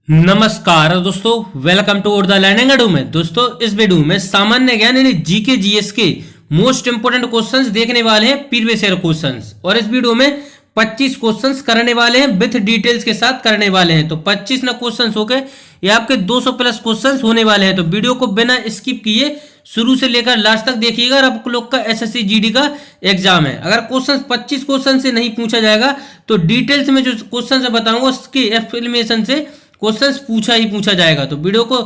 नमस्कार दोस्तों, welcome to the learning edu में। दोस्तों, इस वीडियो में सामान्य ज्ञान यानी जीके जीएस के मोस्ट इंपोर्टेंट क्वेश्चंस देखने वाले हैं, प्रीवियस ईयर क्वेश्चंस। और इस वीडियो में 25 क्वेश्चंस करने वाले हैं, विथ डिटेल्स के साथ करने वाले हैं। तो 25 ना क्वेश्चंस हो गए, ये आपके 200 प्लस क्वेश्चंस होने वाले हैं। तो वीडियो को बिना स्किप किए शुरू से लेकर लास्ट तक देखिएगा। और आप लोग का एसएससी जीडी का एग्जाम है, अगर क्वेश्चन 25 क्वेश्चन से नहीं पूछा जाएगा तो डिटेल्स में जो क्वेश्चन बताऊंगा उसके एक्सप्लेनेशन से क्वेश्चंस पूछा ही पूछा जाएगा। तो वीडियो को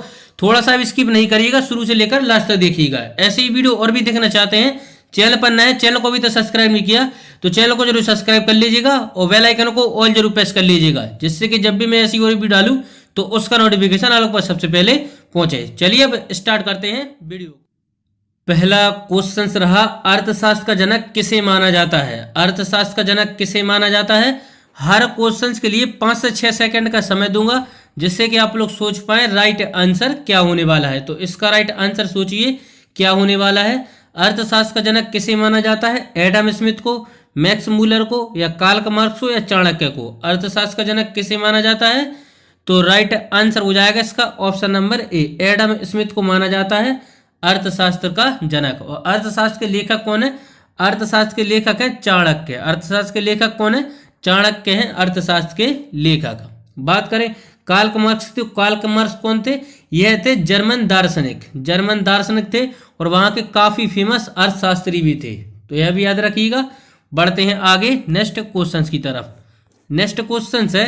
थोड़ा सा भी स्किप नहीं करिएगा, शुरू से लेकर लास्ट तक देखिएगा। ऐसे ही वीडियो और भी देखना चाहते हैं, चैनल पर नए, चैनल को भी तो सब्सक्राइब नहीं किया तो चैनल को जरूर सब्सक्राइब कर लीजिएगा और बेल आइकन को ऑल जरूर प्रेस कर लीजिएगा, जिससे कि जब भी मैं ऐसी कोई वीडियो डालूं तो उसका नोटिफिकेशन आप लोग पर सबसे पहले पहुंचे। चलिए अब स्टार्ट करते हैं वीडियो। पहला क्वेश्चन रहा, अर्थशास्त्र का जनक किसे माना जाता है? अर्थशास्त्र का जनक किसे माना जाता है? हर क्वेश्चंस के लिए 5 से 6 सेकंड का समय दूंगा, जिससे कि आप लोग सोच पाए राइट आंसर क्या होने वाला है। तो इसका राइट आंसर सोचिए क्या होने वाला है। अर्थशास्त्र का जनक किसे माना जाता है? एडम स्मिथ को, मैक्स मूलर को, या कार्ल मार्क्स को, या चाणक्य को? अर्थशास्त्र का जनक किसे माना जाता है? तो राइट आंसर हो जाएगा इसका option number A, Adam Smith को माना जाता है अर्थशास्त्र का जनक। और अर्थशास्त्र के लेखक कौन है? अर्थशास्त्र के लेखक है चाणक्य। अर्थशास्त्र के लेखक कौन है? चाणक्य हैं अर्थशास्त्र के लेखक। बात करें कार्ल मार्क्स, तो कार्ल मार्क्स कौन थे? यह थे जर्मन दार्शनिक, जर्मन दार्शनिक थे और वहां के काफी फेमस अर्थशास्त्री भी थे। तो यह भी याद रखिएगा। बढ़ते हैं आगे नेक्स्ट क्वेश्चन की तरफ। नेक्स्ट क्वेश्चन है,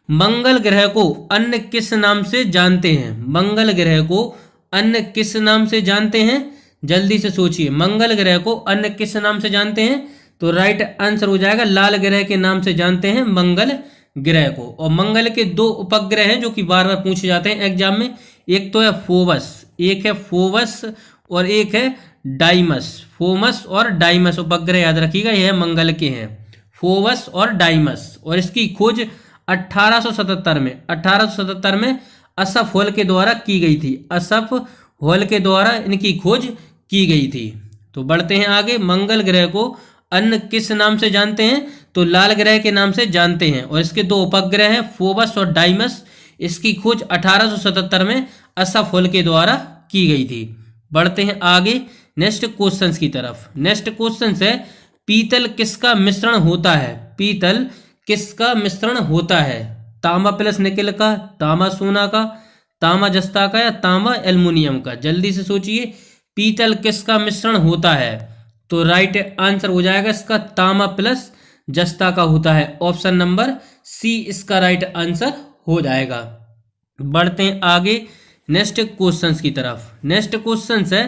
मंगल ग्रह को अन्य किस नाम से जानते हैं? मंगल ग्रह को अन्य किस नाम से जानते हैं? जल्दी से सोचिए, मंगल ग्रह को अन्य किस नाम से जानते हैं? तो राइट आंसर हो जाएगा लाल ग्रह के नाम से जानते हैं मंगल ग्रह को। और मंगल के 2 उपग्रह हैं जो कि बार बार पूछे जाते हैं एग्जाम में। एक तो है फोबस, एक है फोबस और एक है डाइमस। फोमस और डाइमस उपग्रह याद रखिएगा, यह मंगल के हैं, फोबस और डाइमस। और इसकी खोज 1877 में असफ हॉल के द्वारा की गई थी। असफ हॉल के द्वारा इनकी खोज की गई थी। तो बढ़ते हैं आगे, मंगल ग्रह को अन्य किस नाम से जानते हैं? तो लाल ग्रह के नाम से जानते हैं। और इसके 2 उपग्रह हैं फोबस और डाइमस। इसकी खोज 1877 में असफ हॉल के द्वारा की गई थी। बढ़ते हैं आगे नेक्स्ट क्वेश्चन की तरफ। नेक्स्ट क्वेश्चन है, पीतल किसका मिश्रण होता है? पीतल किसका मिश्रण होता है? तांबा प्लस निकेल का, तांबा सोना का, तांबा जस्ता का, या तांबा एल्युमिनियम का? जल्दी से सोचिए, पीतल किसका मिश्रण होता है? तो राइट आंसर हो जाएगा इसका तांबा प्लस जस्ता का होता है। ऑप्शन नंबर सी इसका राइट आंसर हो जाएगा। बढ़ते हैं आगे नेक्स्ट क्वेश्चन की तरफ। नेक्स्ट क्वेश्चन है,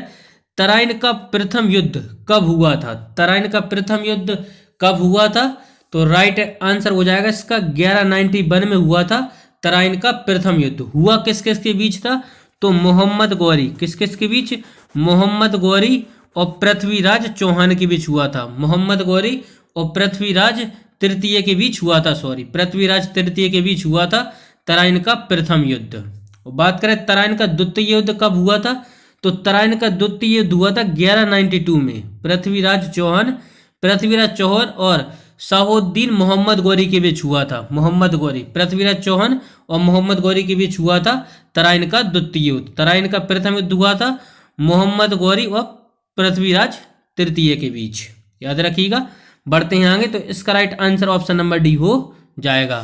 तराइन का प्रथम युद्ध कब हुआ था? तराइन का प्रथम युद्ध कब हुआ था? तो राइट आंसर हो जाएगा इसका 1191 में हुआ था तराइन का प्रथम युद्ध। हुआ किस किस के बीच था? तो मोहम्मद गौरी, किस किस के बीच? मोहम्मद गौरी और पृथ्वीराज चौहान के बीच हुआ था। मोहम्मद गौरी और पृथ्वीराज तृतीय के बीच हुआ था, पृथ्वीराज तृतीय के बीच हुआ था तराइन का प्रथम युद्ध। और बात करें तराइन का द्वितीय युद्ध कब हुआ था? तो तराइन का द्वितीय युद्ध हुआ था 1192 में। पृथ्वीराज चौहान और शाहुद्दीन मोहम्मद गौरी के बीच हुआ था। मोहम्मद गौरी, पृथ्वीराज चौहान और मोहम्मद गौरी के बीच हुआ था तराइन का द्वितीय युद्ध। तराइन का प्रथम युद्ध हुआ था मोहम्मद गौरी और पृथ्वीराज तृतीय के बीच, याद रखिएगा। बढ़ते हैं आगे, तो इसका right answer option number D हो जाएगा।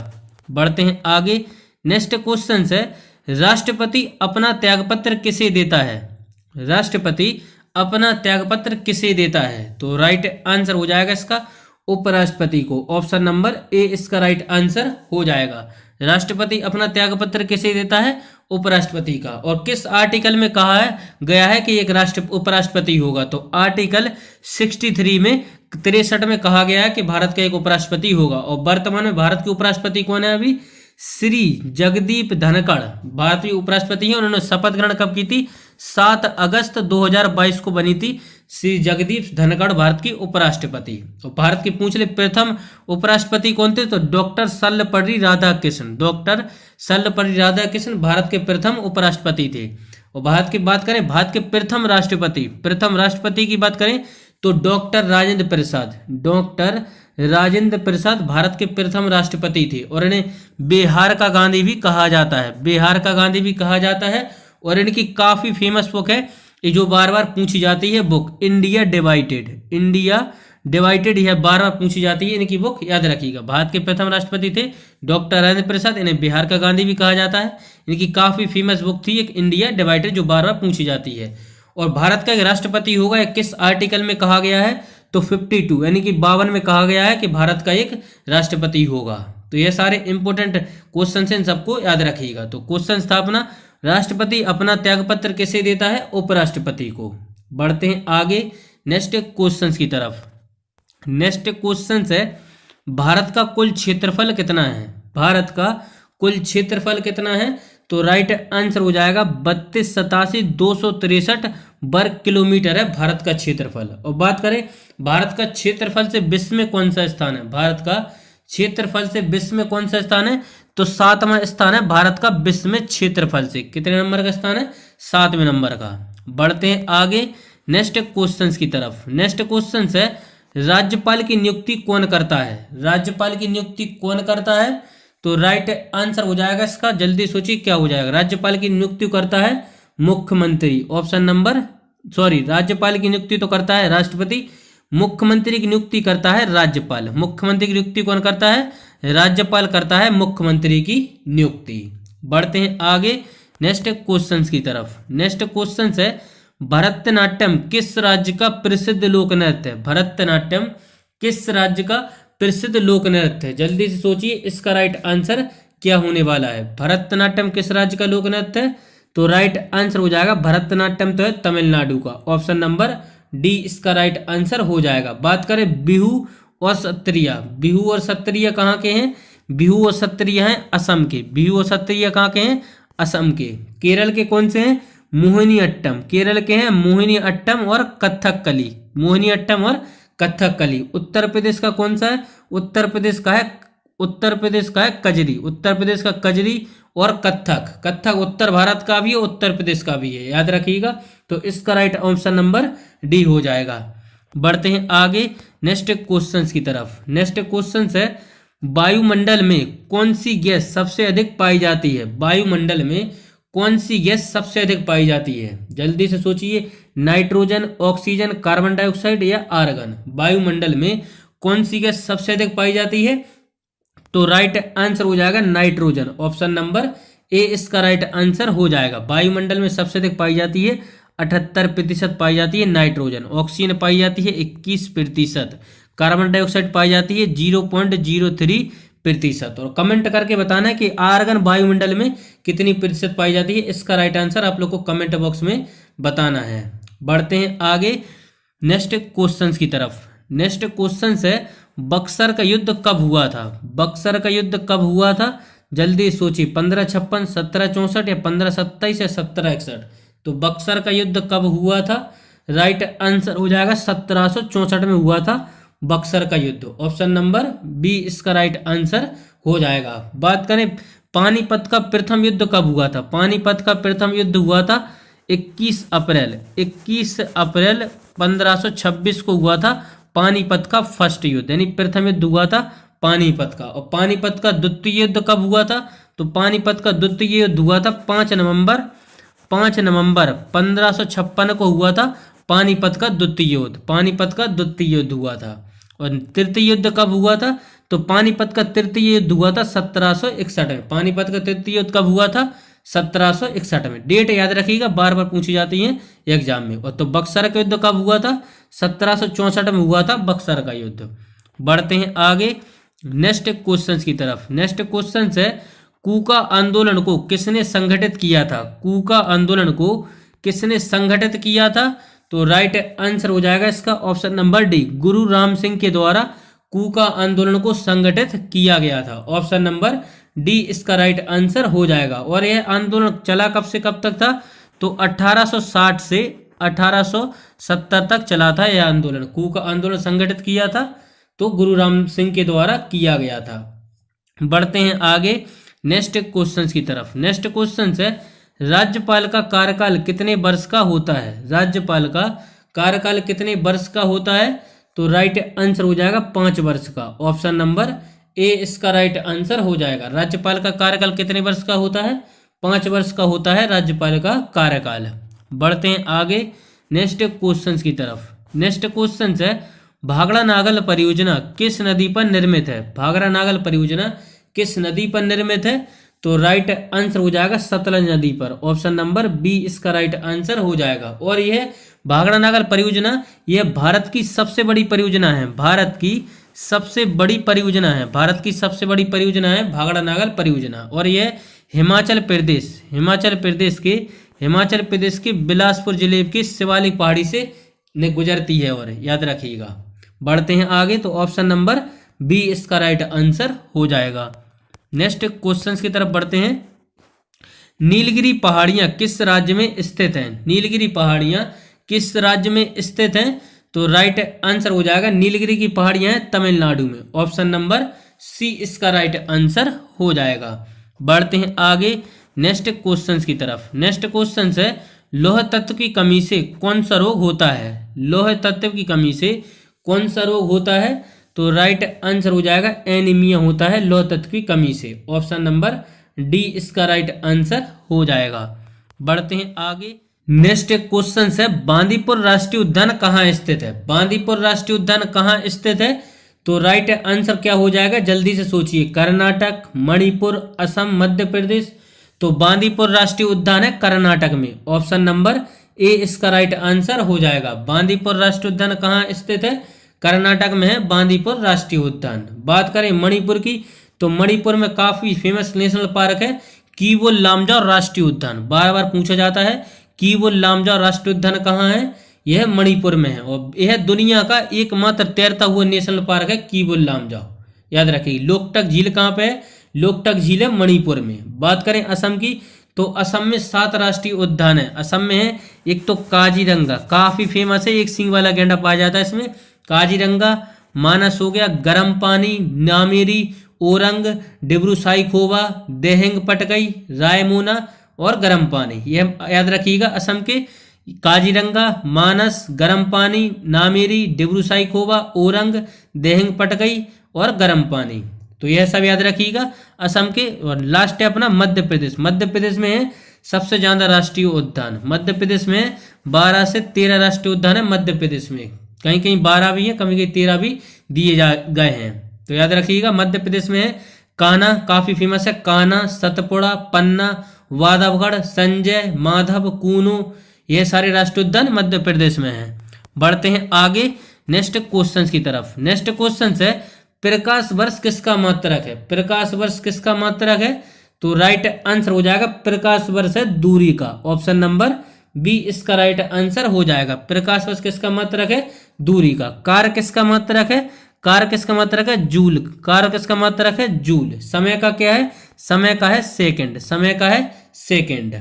बढ़ते हैं आगे नेक्स्ट क्वेश्चन है, राष्ट्रपति अपना त्यागपत्र किसे देता है? राष्ट्रपति अपना त्यागपत्र किसे देता है? तो राइट आंसर हो जाएगा इसका उपराष्ट्रपति को। ऑप्शन नंबर ए इसका राइट आंसर हो जाएगा। राष्ट्रपति अपना त्यागपत्र किसे देता है? उपराष्ट्रपति का। और किस आर्टिकल में कहा गया है कि एक उपराष्ट्रपति होगा? तो आर्टिकल 63 में 63 में कहा गया है कि भारत का एक उपराष्ट्रपति होगा। और वर्तमान में भारत के उपराष्ट्रपति कौन है? अभी श्री जगदीप धनखड़ भारतीय उपराष्ट्रपति हैं। उन्होंने शपथ ग्रहण कब की थी? 7 अगस्त 2022 को बनी थी श्री जगदीप धनखड़ भारत के उपराष्ट्रपति। और भारत के पूछले प्रथम उपराष्ट्रपति कौन थे? तो डॉक्टर सर्वपल्ली राधाकृष्णन। डॉक्टर सर्वपल्ली राधाकृष्णन भारत के प्रथम उपराष्ट्रपति थे। और भारत की बात करें, भारत के प्रथम राष्ट्रपति की बात करें तो डॉक्टर राजेंद्र प्रसाद। डॉक्टर राजेंद्र प्रसाद भारत के प्रथम राष्ट्रपति थे और इन्हें बिहार का गांधी भी कहा जाता है, बिहार का गांधी भी कहा जाता है। और इनकी काफी फेमस बुक है, ये जो बार बार पूछी जाती है book, India divided, India divided, यह बार बार पूछी जाती है, इनकी बुक याद रखिएगा। भारत के प्रथम राष्ट्रपति थे डॉक्टर राजेंद्र प्रसाद, इन्हें बिहार का गांधी भी कहा जाता है। इनकी काफी फेमस बुक थी एक, इंडिया डिवाइडेड, जो बार बार पूछी जाती है। और भारत का एक राष्ट्रपति होगा, यह किस आर्टिकल में कहा गया है, तो 52 यानी कि 52 में कहा गया है कि भारत का एक राष्ट्रपति होगा। तो ये सारे इंपॉर्टेंट क्वेश्चन हैं, सबको याद रखिएगा। तो क्वेश्चन था अपना, राष्ट्रपति अपना त्यागपत्र किसे देता है, उपराष्ट्रपति को। बढ़ते हैं आगे नेक्स्ट क्वेश्चन की तरफ। नेक्स्ट क्वेश्चन है, भारत का कुल क्षेत्रफल कितना है, भारत का कुल क्षेत्रफल कितना है, तो राइट आंसर हो जाएगा 32,87,263 वर्ग किलोमीटर है भारत का क्षेत्रफल। और बात करें भारत का क्षेत्रफल से विश्व में कौन सा स्थान है, भारत का क्षेत्रफल से विश्व में कौन सा स्थान है, तो 7वां स्थान है भारत का विश्व में क्षेत्रफल से। कितने नंबर का स्थान है, 7वें नंबर का। बढ़ते हैं आगे नेक्स्ट क्वेश्चन की तरफ। नेक्स्ट क्वेश्चन है, राज्यपाल की नियुक्ति कौन करता है, राज्यपाल की नियुक्ति कौन करता है, तो राइट आंसर हो जाएगा इसका, जल्दी सोचिए क्या हो जाएगा। राज्यपाल की नियुक्ति करता है मुख्यमंत्री, ऑप्शन नंबर, सॉरी, राज्यपाल की नियुक्ति तो करता है राष्ट्रपति, मुख्यमंत्री की नियुक्ति करता है राज्यपाल। मुख्यमंत्री की नियुक्ति कौन करता है, राज्यपाल करता है मुख्यमंत्री की नियुक्ति। बढ़ते हैं आगे नेक्स्ट क्वेश्चन की तरफ। नेक्स्ट क्वेश्चन है, भरतनाट्यम किस राज्य का प्रसिद्ध लोक नृत्य है, भरतनाट्यम किस राज्य का प्रसिद्ध लोक नृत्य है, जल्दी से सोचिए इसका राइट आंसर क्या होने वाला है। भरतनाट्यम किस राज्य का लोक नृत्य है, तो राइट आंसर हो जाएगा भरतनाट्यम तो है तमिलनाडु का, ऑप्शन नंबर डी इसका राइट आंसर हो जाएगा। बात करें बिहू और सत्रिया, बिहू और सत्रिया कहाँ के हैं, बिहू और सत्रिया हैं असम के, बिहू और सत्रिया कहाँ के हैं, असम के। केरल के कौन से हैं, मोहिनी अट्टम, केरल के हैं मोहिनी अट्टम और कथकली, मोहिनी अट्टम और कथकली। उत्तर प्रदेश का कौन सा है, उत्तर प्रदेश का है, उत्तर प्रदेश का है कजरी, उत्तर प्रदेश का कजरी और कथक, कथक उत्तर भारत का भी है उत्तर प्रदेश का भी है, याद रखिएगा। तो इसका राइट ऑप्शन नंबर डी हो जाएगा। बढ़ते हैं आगे नेक्स्ट क्वेश्चन की तरफ। नेक्स्ट क्वेश्चन है, वायुमंडल में कौन सी गैस सबसे अधिक पाई जाती है, वायुमंडल में कौन सी गैस सबसे अधिक पाई जाती है, जल्दी से सोचिए, नाइट्रोजन, ऑक्सीजन, कार्बन डाइऑक्साइड या आर्गन। वायुमंडल में कौन सी गैस सबसे अधिक पाई जाती है, तो राइट आंसर हो जाएगा नाइट्रोजन, ऑप्शन नंबर ए इसका राइट आंसर हो जाएगा। वायुमंडल में सबसे अधिक पाई जाती है 78% पाई जाती है नाइट्रोजन, ऑक्सीजन पाई जाती है 21%, कार्बन डाइऑक्साइड पाई जाती है 0.03%। और कमेंट करके बताना है कि आर्गन वायुमंडल में कितनी प्रतिशत पाई जाती है, इसका राइट आंसर आप लोग को कमेंट बॉक्स में बताना है। बढ़ते हैं आगे नेक्स्ट क्वेश्चन की तरफ। नेक्स्ट क्वेश्चन है, बक्सर का युद्ध कब हुआ था, बक्सर का युद्ध कब हुआ था, जल्दी सोचिए, 1556, 1764 या 1527 या 1761। तो बक्सर का युद्ध कब हुआ था, राइट आंसर हो जाएगा 1764 में हुआ था बक्सर का युद्ध, ऑप्शन नंबर बी इसका राइट आंसर हो जाएगा। बात करें पानीपत का प्रथम युद्ध कब हुआ था, पानीपत का प्रथम युद्ध हुआ था 21 अप्रैल 1526 को हुआ था पानीपत का फर्स्ट युद्ध, यानी प्रथम युद्ध हुआ था पानीपत का। और पानीपत का द्वितीय युद्ध कब हुआ था, तो पानीपत का द्वितीय युद्ध हुआ था 5 नवंबर 1556 को हुआ था पानीपत का द्वितीय युद्ध, पानीपत का द्वितीय युद्ध हुआ था। और तृतीय युद्ध कब हुआ था, तो पानीपत का तृतीय युद्ध हुआ था 1761 में, पानीपत का तृतीय युद्ध कब हुआ था 1761 में। डेट याद रखिएगा, बार बार पूछी जाती है एग्जाम में। और तो बक्सर का युद्ध कब हुआ था, 1764 में हुआ था बक्सर का युद्ध। बढ़ते हैं आगे नेक्स्ट क्वेश्चन की तरफ। नेक्स्ट क्वेश्चन है, कूका आंदोलन को किसने संगठित किया था, कूका आंदोलन को किसने संगठित किया था, तो राइट आंसर हो जाएगा इसका ऑप्शन नंबर डी, गुरु राम सिंह के द्वारा कूका आंदोलन को संगठित किया गया था, ऑप्शन नंबर डी इसका राइट आंसर हो जाएगा। और यह आंदोलन चला कब से कब तक था, तो 1860 से 1870 तक चला था यह आंदोलन, कूका आंदोलन संगठित किया था तो गुरु राम सिंह के द्वारा किया गया था। बढ़ते हैं आगे नेक्स्ट क्वेश्चन की तरफ। नेक्स्ट क्वेश्चन है, राज्यपाल का कार्यकाल कितने वर्ष का होता है, राज्यपाल का कार्यकाल कितने वर्ष का होता है, तो राइट आंसर हो जाएगा 5 वर्ष का। ऑप्शन नंबर ए इसका राइट आंसर हो जाएगा। राज्यपाल का कार्यकाल कितने वर्ष का होता है? 5 वर्ष का होता है राज्यपाल का कार्यकाल। बढ़ते हैं आगे नेक्स्ट क्वेश्चन की तरफ। नेक्स्ट क्वेश्चन है भाखड़ा नागल परियोजना किस नदी पर निर्मित है? भाखड़ा नागल परियोजना किस नदी पर निर्मित है? तो राइट आंसर हो जाएगा सतलज नदी पर। ऑप्शन नंबर बी इसका राइट आंसर हो जाएगा। और यह भाखड़ा नागल परियोजना यह भारत की सबसे बड़ी परियोजना है। भारत की सबसे बड़ी परियोजना है। भारत की सबसे बड़ी परियोजना है भाखड़ा नागल परियोजना। और यह हिमाचल प्रदेश के बिलासपुर जिले के शिवालिक पहाड़ी से गुजरती है। और याद रखिएगा। बढ़ते हैं आगे तो ऑप्शन नंबर बी इसका राइट आंसर हो जाएगा। नेक्स्ट क्वेश्चन की तरफ बढ़ते हैं। नीलगिरी पहाड़ियां किस राज्य में स्थित हैं? नीलगिरी पहाड़ियां किस राज्य में स्थित हैं? तो राइट आंसर हो जाएगा नीलगिरी की पहाड़ियां हैं तमिलनाडु में। ऑप्शन नंबर सी इसका राइट आंसर हो जाएगा। बढ़ते हैं आगे नेक्स्ट क्वेश्चन की तरफ। नेक्स्ट क्वेश्चन है लौह तत्व की कमी से कौन सा रोग होता है? लौह तत्व की कमी से कौन सा रोग होता है? तो राइट आंसर हो जाएगा एनीमिया होता है लौह तत्व की कमी से। ऑप्शन नंबर डी इसका राइट आंसर हो जाएगा। बढ़ते हैं आगे नेक्स्ट क्वेश्चन है बांदीपुर राष्ट्रीय उद्यान कहाँ स्थित है? बांदीपुर राष्ट्रीय उद्यान कहाँ स्थित है? तो राइट आंसर क्या हो जाएगा? जल्दी से सोचिए। कर्नाटक, मणिपुर, असम, मध्य प्रदेश। तो बांदीपुर राष्ट्रीय उद्यान है कर्नाटक में। ऑप्शन नंबर ए इसका राइट आंसर हो जाएगा। बांदीपुर राष्ट्रीय उद्यान कहाँ स्थित है? कर्नाटक में है बांदीपुर राष्ट्रीय उद्यान। बात करें मणिपुर की तो मणिपुर में काफी फेमस नेशनल पार्क है कीवो लामजाओ राष्ट्रीय उद्यान। बार बार पूछा जाता है कीवो लामजाओ राष्ट्रीय उद्यान कहाँ है? यह मणिपुर में है। और यह दुनिया का एकमात्र तैरता हुआ नेशनल पार्क है कीवो लामजाओ। याद रखिए। लोकटक झील कहाँ पे है? लोकटक झील है मणिपुर में। बात करें असम की तो असम में 7 राष्ट्रीय उद्यान है। असम में है एक तो काजीरंगा काफी फेमस है, एक सींग वाला गैंडा पाया जाता है इसमें। काजीरंगा, मानस हो गया, गर्म पानी, नामेरी, ओरंग, डिब्रू साइखोवा, देहेंग पटकई, रायमोना और गर्म पानी। यह याद रखिएगा। असम के काजीरंगा, मानस, गर्म पानी, नामेरी, डिब्रू साइखोवा, ओरंग, देहेंग पटकई और गर्म पानी। तो यह सब याद रखिएगा असम के। और लास्ट है अपना मध्य प्रदेश। मध्य प्रदेश में है सबसे ज्यादा राष्ट्रीय उद्यान। मध्य प्रदेश में 12 से 13 राष्ट्रीय उद्यान है मध्य प्रदेश में। कहीं कहीं 12 भी है, कहीं कहीं 13 भी दिए गए हैं। तो याद रखिएगा मध्य प्रदेश में है कान्हा काफी फेमस है। कान्हा, सतपुड़ा, पन्ना, वादावगढ़, संजय, माधव, कूनो, ये सारे राष्ट्रीय उद्यान मध्य प्रदेश में हैं। बढ़ते हैं आगे नेक्स्ट क्वेश्चन की तरफ। नेक्स्ट क्वेश्चन है प्रकाश वर्ष किसका मात्रक है? प्रकाश वर्ष किसका मात्रक है? तो राइट आंसर हो जाएगा प्रकाश वर्ष है दूरी का। ऑप्शन नंबर बी इसका राइट आंसर हो जाएगा। प्रकाश वर्ष किसका मात्रक है? दूरी का। कार किसका मात्रक है? कार किसका मात्रक है? जूल। कार किसका मात्रक है? जूल। समय का क्या है? समय का है सेकंड। समय का है सेकंड।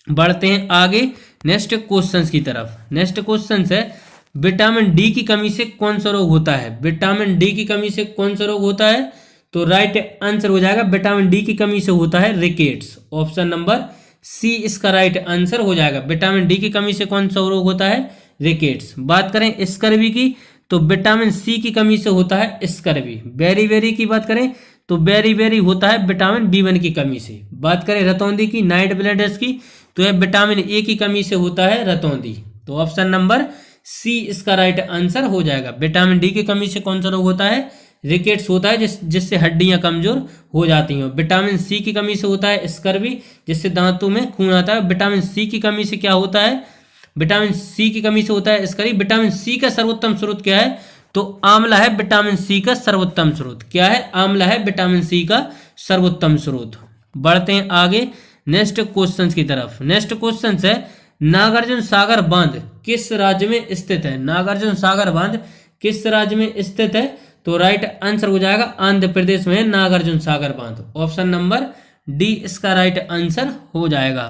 बढ़ते हैं आगे नेक्स्ट क्वेश्चन की तरफ। नेक्स्ट क्वेश्चन है विटामिन डी की कमी से कौन सा रोग होता है? विटामिन डी की कमी से कौन सा रोग होता है? तो राइट आंसर हो जाएगा विटामिन डी की कमी से होता है रिकेट्स। ऑप्शन नंबर सी इसका राइट आंसर हो जाएगा। विटामिन डी की कमी से कौन सा रोग होता है? रिकेट्स। बात करें स्कर्वी की तो विटामिन सी की कमी से होता है स्कर्वी। बेरी बेरी की बात करें तो बेरी बेरी होता है विटामिन B1 की कमी से। बात करें रतौंधी की, नाइट ब्लाइंडर्स की, तो यह विटामिन ए की कमी से होता है रतौंधी। तो ऑप्शन नंबर सी इसका राइट आंसर हो जाएगा। विटामिन डी की कमी से कौन सा रोग होता है? रिकेट्स होता है जिससे हड्डियां कमजोर हो जाती हैं। विटामिन सी की कमी से होता है स्कर्वी जिससे दांतों में खून आता है। विटामिन सी की कमी से क्या होता है? विटामिन सी की कमी से होता है स्कर्वी। विटामिन सी का सर्वोत्तम स्रोत क्या है? तो आंवला है विटामिन सी का सर्वोत्तम स्रोत। क्या है? आंवला है विटामिन सी का सर्वोत्तम स्रोत। बढ़ते हैं आगे नेक्स्ट क्वेश्चन की तरफ। नेक्स्ट क्वेश्चन है नागार्जुन सागर बांध किस राज्य में स्थित है? नागार्जुन सागर बांध किस राज्य में स्थित है? तो राइट आंसर हो जाएगा आंध्र प्रदेश में नागार्जुन सागर बांध। ऑप्शन नंबर डी इसका राइट आंसर हो जाएगा।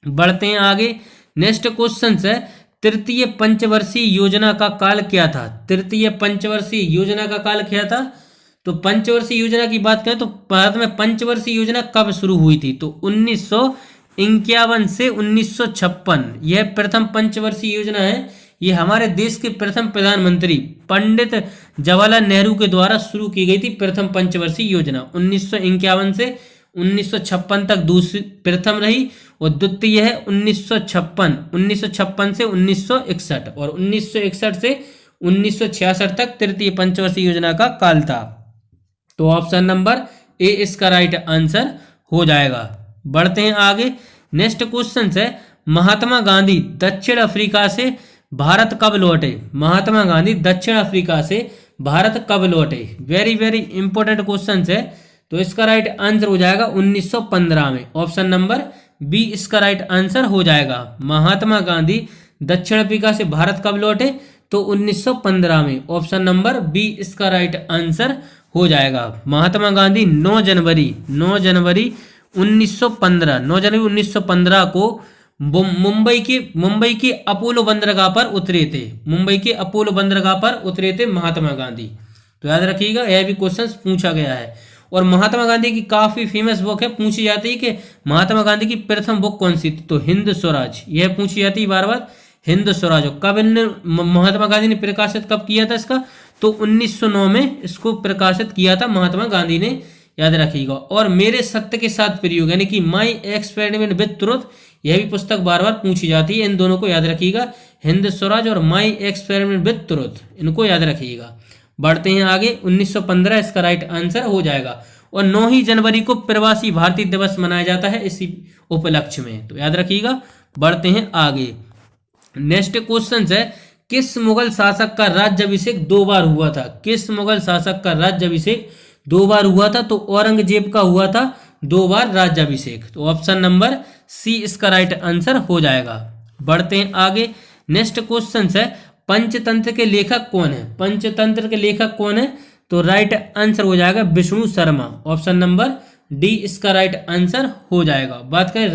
बढ़ते हैं आगे नेक्स्ट क्वेश्चन है तृतीय पंचवर्षीय योजना का काल क्या था? तृतीय पंचवर्षीय योजना का काल क्या था? तो पंचवर्षीय योजना की बात करें तो भारत में पंचवर्षीय योजना कब शुरू हुई थी? तो 1951 से 1956 यह प्रथम पंचवर्षीय योजना है। ये हमारे देश के प्रथम प्रधानमंत्री पंडित जवाहरलाल नेहरू के द्वारा शुरू की गई थी प्रथम पंचवर्षीय योजना। 1951 से 1956 तक दूसरी प्रथम रही और द्वितीय है 1956 से 1961 और 1961 से 1966 तक तृतीय पंचवर्षीय योजना का काल था। तो ऑप्शन नंबर ए इसका राइट आंसर हो जाएगा। बढ़ते हैं आगे। नेक्स्ट क्वेश्चन है महात्मा गांधी दक्षिण अफ्रीका से भारत कब लौटे। महात्मा गांधी दक्षिण अफ्रीका से भारत कब लौटे। वेरी वेरी इंपॉर्टेंट क्वेश्चन है। तो इसका राइट आंसर हो जाएगा 1915 में। ऑप्शन नंबर बी इसका राइट आंसर हो जाएगा। महात्मा गांधी दक्षिण अफ्रीका से भारत कब लौटे, तो 1915 में। ऑप्शन नंबर बी इसका राइट आंसर हो जाएगा। महात्मा गांधी 9 जनवरी 1915 को मुंबई के अपोलो बंदरगाह पर उतरे थे। मुंबई के अपोलो बंदरगाह पर उतरे थे महात्मा गांधी। तो याद रखिएगा, यह भी क्वेश्चन पूछा गया है। और महात्मा गांधी की काफी फेमस बुक है, पूछी जाती है कि महात्मा गांधी की प्रथम बुक कौन सी थी, तो हिंद स्वराज। यह पूछी जाती है बार बार, हिंद स्वराज। कब महात्मा गांधी ने प्रकाशित कब किया था इसका, तो 1909 में इसको प्रकाशित किया था महात्मा गांधी ने, याद रखिएगा। और मेरे सत्य के साथ प्रयोग यानी कि माई एक्सपेरिमेंट विद ट्रुथ, यह भी पुस्तक बार बार पूछी जाती है। इन दोनों को याद रखिएगा, हिंद स्वराज और माई एक्सपेरिमेंट विद ट्रुथ, इनको याद रखिएगा। बढ़ते हैं आगे। 1915 इसका राइट आंसर हो जाएगा। और 9 ही जनवरी को प्रवासी भारतीय दिवस मनाया जाता है इसी उपलक्ष्य में, तो याद रखिएगा। बढ़ते हैं आगे। नेक्स्ट क्वेश्चन है किस मुगल शासक का राज्याभिषेक 2 बार हुआ था। किस मुगल शासक का राज्याभिषेक 2 बार हुआ था, तो औरंगजेब का हुआ था 2 बार राज्याभिषेक। तो ऑप्शन नंबर सी इसका राइट आंसर हो जाएगा। बढ़ते हैं आगे। नेक्स्ट क्वेश्चन है पंचतंत्र के लेखक कौन है। पंचतंत्र के लेखक कौन है, तो राइट आंसर हो जाएगा Vishnu Sharma. Option number D इसका राइट आंसर हो जाएगा। बात करें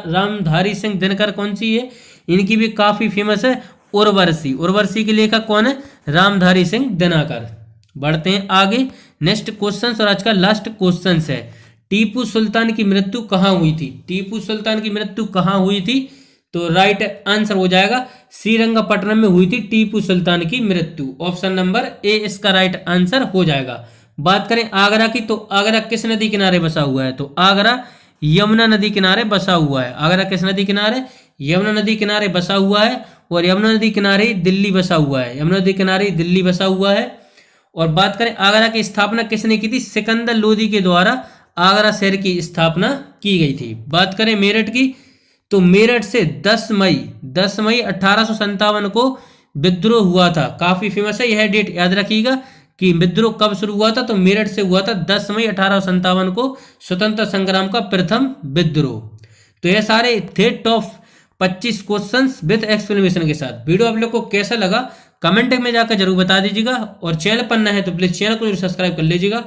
रामधारी सिंह दिनकर कौन सी है, इनकी भी काफी फेमस है, उर्वशी। उर्वशी के लेखक कौन है, रामधारी सिंह दिनकर। बढ़ते हैं आगे। नेक्स्ट क्वेश्चन और आज का लास्ट क्वेश्चन है टीपू सुल्तान की मृत्यु कहाँ हुई थी। टीपू सुल्तान की मृत्यु कहाँ हुई थी, तो राइट आंसर हो जाएगा श्रीरंगपट्टनम में हुई थी टीपू सुल्तान की मृत्यु। ऑप्शन नंबर ए इसका राइट आंसर हो जाएगा। बात करें आगरा की, तो आगरा किस नदी किनारे बसा हुआ है, तो आगरा यमुना नदी किनारे बसा हुआ है। आगरा किस नदी किनारे, यमुना नदी किनारे बसा हुआ है। और यमुना नदी किनारे दिल्ली बसा हुआ है। यमुना नदी किनारे दिल्ली बसा हुआ है। और बात करें आगरा की स्थापना किसने की थी, सिकंदर लोदी के द्वारा आगरा शहर की स्थापना की गई थी। बात करें मेरठ की, तो मेरठ से 10 मई 1857 को विद्रोह हुआ था। काफी फेमस है यह डेट, याद रखिएगा कि विद्रोह कब शुरू हुआ था, तो मेरठ से हुआ था 10 मई 1857 को स्वतंत्रता संग्राम का प्रथम विद्रोह। तो यह सारे थे टॉप 25 क्वेश्चंस विद एक्सप्लेनेशन के साथ। वीडियो आप लोग को कैसा लगा कमेंट में जाकर जरूर बता दीजिएगा। और चैनल पर नया है तो प्लीज चैनल को जरूर सब्सक्राइब कर लीजिएगा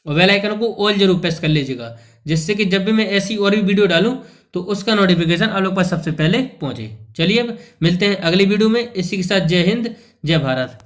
और बेल आइकन को ऑल जरूर प्रेस कर लीजिएगा, जिससे कि जब भी मैं ऐसी और भी वीडियो डालूं तो उसका नोटिफिकेशन आप लोग पास सबसे पहले पहुंचे। चलिए अब मिलते हैं अगली वीडियो में। इसी के साथ जय हिंद, जय भारत।